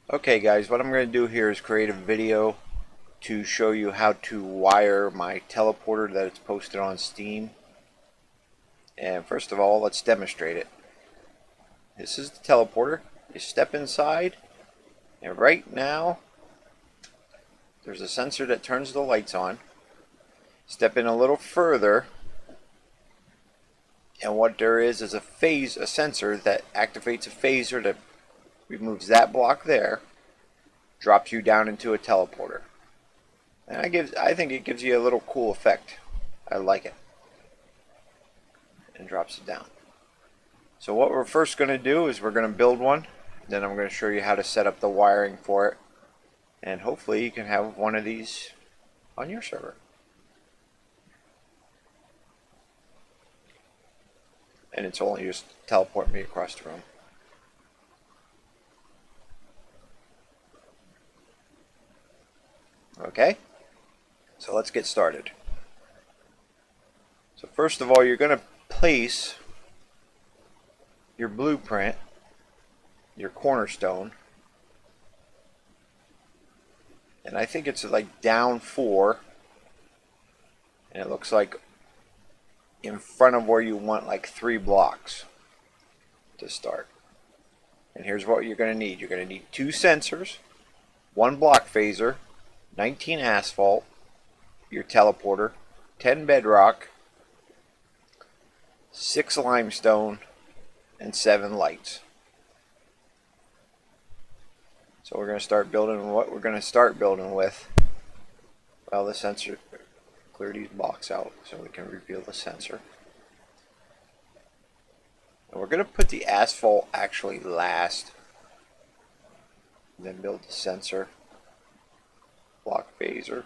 Okay guys, what I'm going to do here is create a video to show you how to wire my teleporter that it's posted on Steam. And first of all, let's demonstrate it. This is the teleporter. You step inside, and right now there's a sensor that turns the lights on. Step in a little further, and what there is a sensor that activates a phaser that removes that block there, drops you down into a teleporter. And I think it gives you a little cool effect. I like it. And drops it down. So what we're first going to do is we're going to build one. Then I'm going to show you how to set up the wiring for it. And hopefully you can have one of these on your server. And it's only just teleport me across the room. Okay, so let's get started. So first of all, you're going to place your blueprint, your cornerstone, and I think it's like down 4, and it looks like in front of where you want like 3 blocks to start. And here's what you're going to need. You're going to need 2 sensors, 1 block phaser, 19 asphalt, your teleporter, 10 bedrock, 6 limestone, and 7 lights. So we're going to start building what we're going to start building with. Well, the sensor, clear these blocks out so we can reveal the sensor. And we're going to put the asphalt actually last, then build the sensor. Block phaser.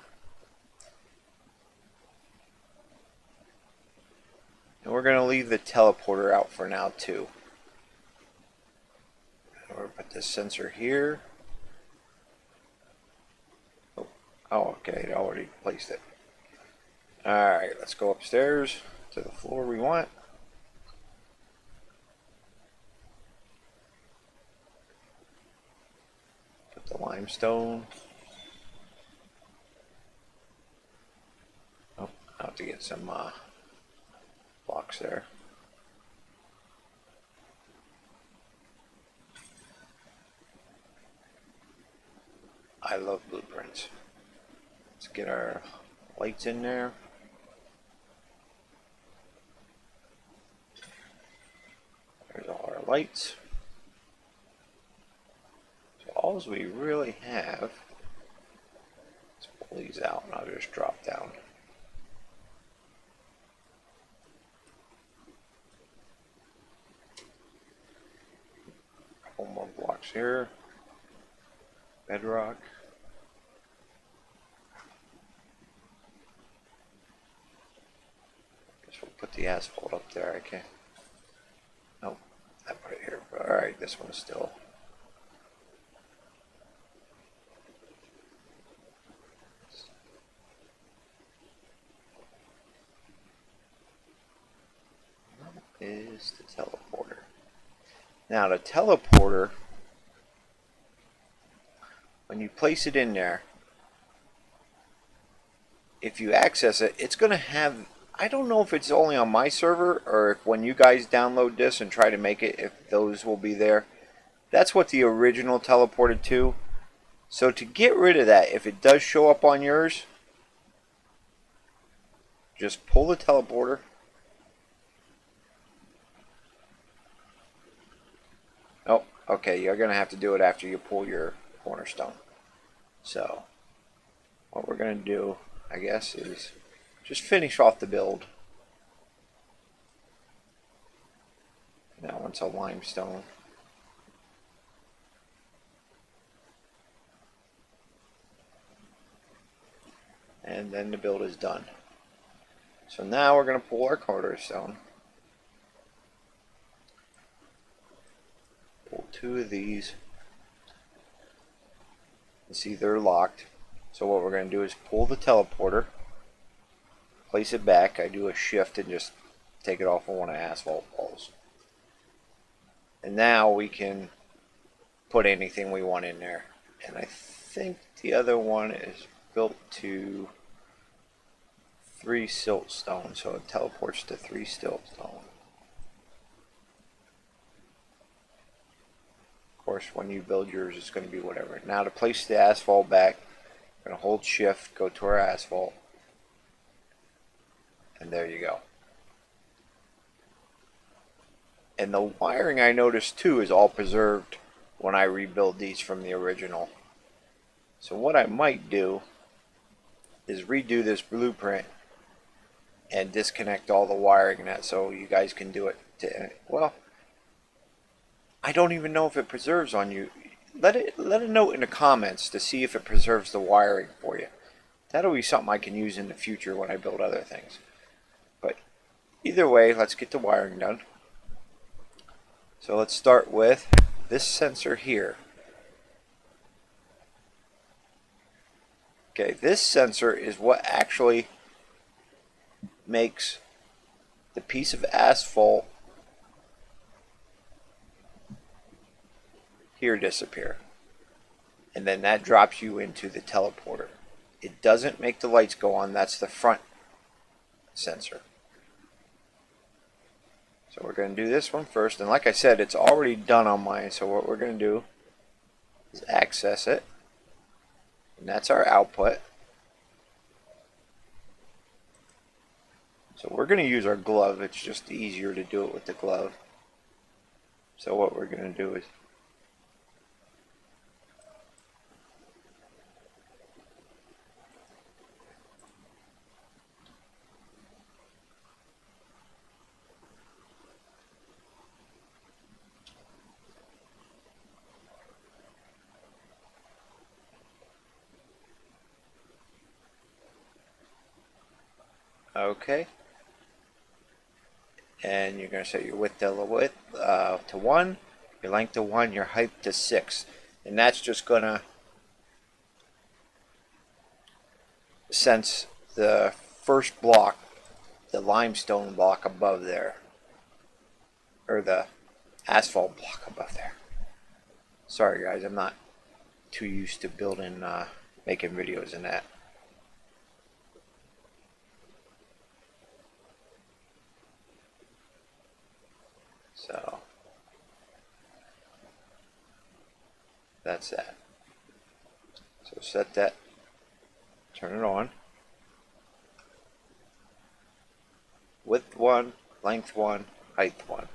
And we're going to leave the teleporter out for now too. And we're going to put this sensor here. Oh, okay, it already placed it. Alright, let's go upstairs to the floor we want. Put the limestone. I'll have to get some blocks there. I love blueprints. Let's get our lights in there. There's all our lights. So all we really have, let's pull these out and I'll just drop down. Couple more blocks here. Bedrock. Guess we'll put the asphalt up there. I can't. Nope, I put it here. Alright, this one's still. Is the teleporter. Now the teleporter, when you place it in there, if you access it, it's going to have, I don't know if it's only on my server or if when you guys download this and try to make it, if those will be there. That's what the original teleported to. So to get rid of that, if it does show up on yours, just pull the teleporter. Oh, okay, you're going to have to do it after you pull your cornerstone. So, what we're going to do, I guess, is just finish off the build. That one's a limestone. And then the build is done. So now we're going to pull our cornerstone. Pull 2 of these. You see they're locked. So what we're going to do is pull the teleporter, place it back. I do a shift and just take it off of one of the asphalt walls. And now we can put anything we want in there. And I think the other one is built to 3 siltstone, so it teleports to 3 siltstone. Of course, when you build yours, it's going to be whatever. Now to place the asphalt back, we're going to hold shift, go to our asphalt, and there you go. And the wiring, I noticed too, is all preserved when I rebuild these from the original. So what I might do is redo this blueprint and disconnect all the wiring in that so you guys can do it to, well, I don't even know if it preserves on you. Let a note in the comments to see if it preserves the wiring for you. That'll be something I can use in the future when I build other things. But either way, let's get the wiring done. So let's start with this sensor here. Okay, this sensor is what actually makes the piece of asphalt here disappear. And then that drops you into the teleporter. It doesn't make the lights go on, that's the front sensor. So we're going to do this one first, and like I said, it's already done on mine, so what we're going to do is access it, and that's our output. So we're going to use our glove, it's just easier to do it with the glove. So what we're going to do is okay, and you're going to set your width to 1, your length to 1, your height to 6, and that's just going to sense the first block, the limestone block above there, or the asphalt block above there. Sorry guys, I'm not too used to building, making videos in that. So that's that. So set that, turn it on. Width 1, length 1, height 1.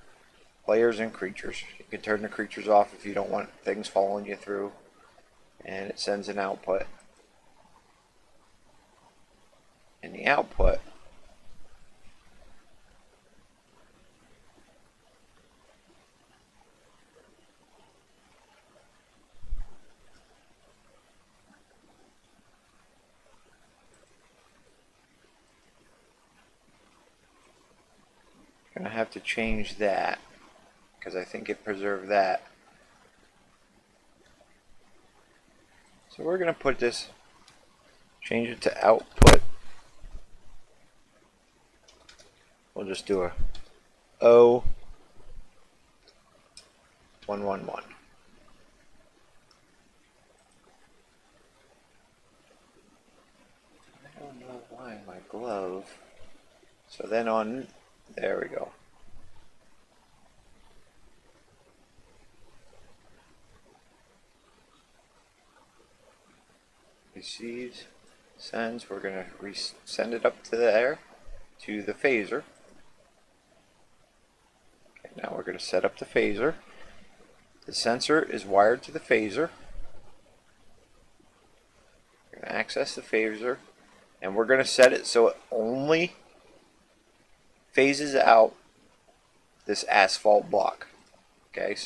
Players and creatures. You can turn the creatures off if you don't want things following you through. And it sends an output. And the output gonna have to change that because I think it preserved that. So we're gonna put this, change it to output. We'll just do a O111. I don't know why my glove. So then on, there we go. Receives, sends, we're going to send it up to there, to the phaser. Okay, now we're going to set up the phaser. The sensor is wired to the phaser. We're going to access the phaser, and we're going to set it so it only phases out this asphalt block. Okay,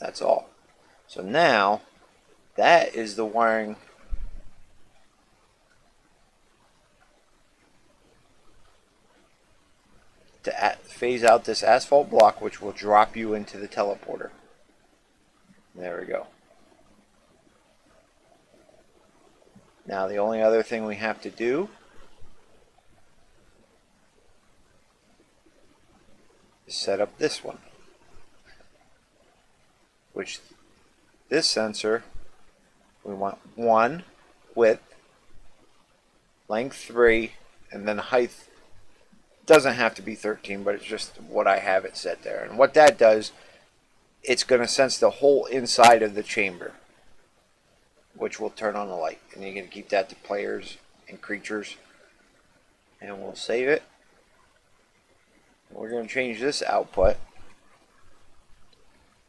that's all. So now that is the wiring to phase out this asphalt block, which will drop you into the teleporter. There we go. Now the only other thing we have to do is set up this one. which this sensor, we want 1, width, length 3, and then height doesn't have to be 13, but it's just what I have it set there. And what that does, it's going to sense the whole inside of the chamber, which will turn on the light. And you're going to keep that to players and creatures. And we'll save it. We're going to change this output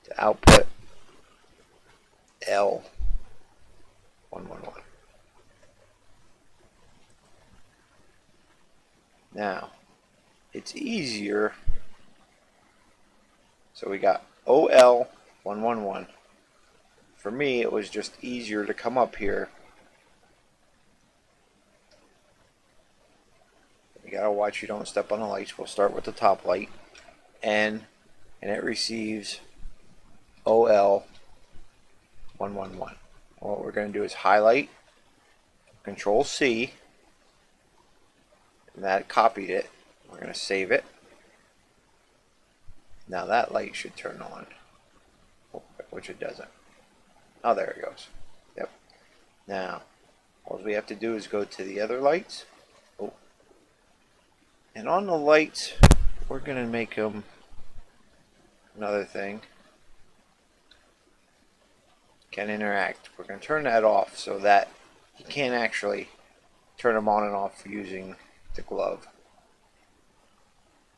to output L111. Now, it's easier. So we got OL111. For me, it was just easier to come up here. You gotta watch you don't step on the lights. We'll start with the top light. N, and it receives OL111. What we're going to do is highlight, Control C, and that copied it. We're going to save it. Now that light should turn on, which it doesn't. Oh, there it goes. Yep. Now, all we have to do is go to the other lights. Oh. And on the lights, we're going to make them another thing. Can interact. We're going to turn that off so that you can't actually turn them on and off using the glove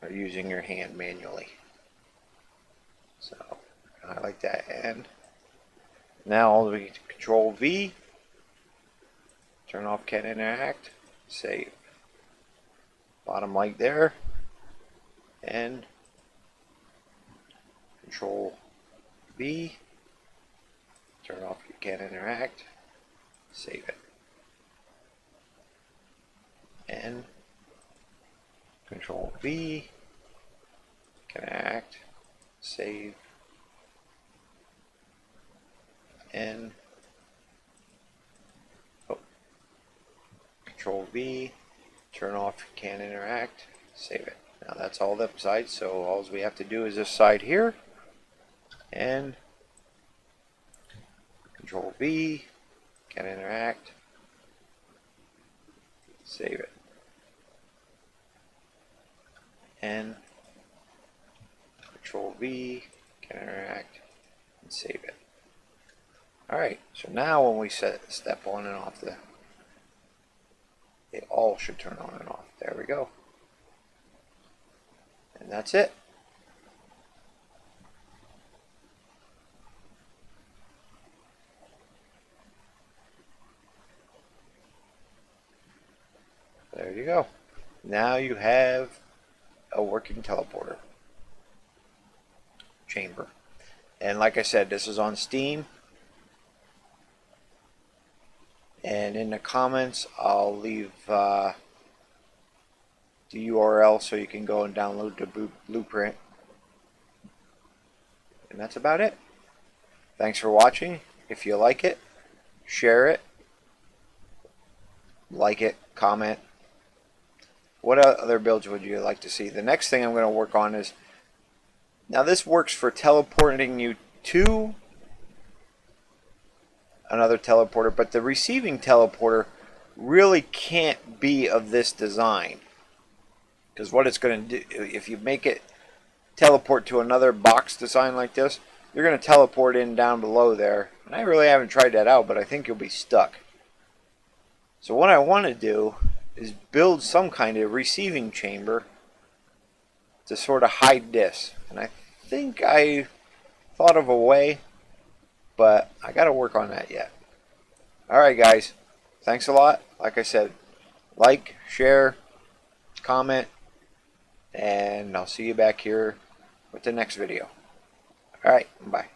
or using your hand manually. So I like that. And now all we Control V, turn off can interact, save. Bottom light there, and Control V, turn off your can interact, save it. And Control V, can act, save, and Control V, turn off can interact, save it. Now that's all the sides, so all we have to do is this side here, and Control V, can interact, save it, and Control V, can interact, and save it. Alright, so now when we step on and off they all should turn on and off. There we go. And that's it. There you go. Now you have a working teleporter chamber. And like I said, this is on Steam. And in the comments, I'll leave the URL so you can go and download the blueprint. And that's about it. Thanks for watching. If you like it, share it, like it, comment. What other builds would you like to see? The next thing I'm going to work on is, now this works for teleporting you to another teleporter, but the receiving teleporter really can't be of this design, because what it's going to do, if you make it teleport to another box design like this, you're going to teleport in down below there, and I really haven't tried that out, but I think you'll be stuck. So what I want to do is build some kind of receiving chamber to sort of hide this, and I think I thought of a way, but I got to work on that yet. Alright guys, thanks a lot. Like I said, like, share, comment, and I'll see you back here with the next video. Alright, bye.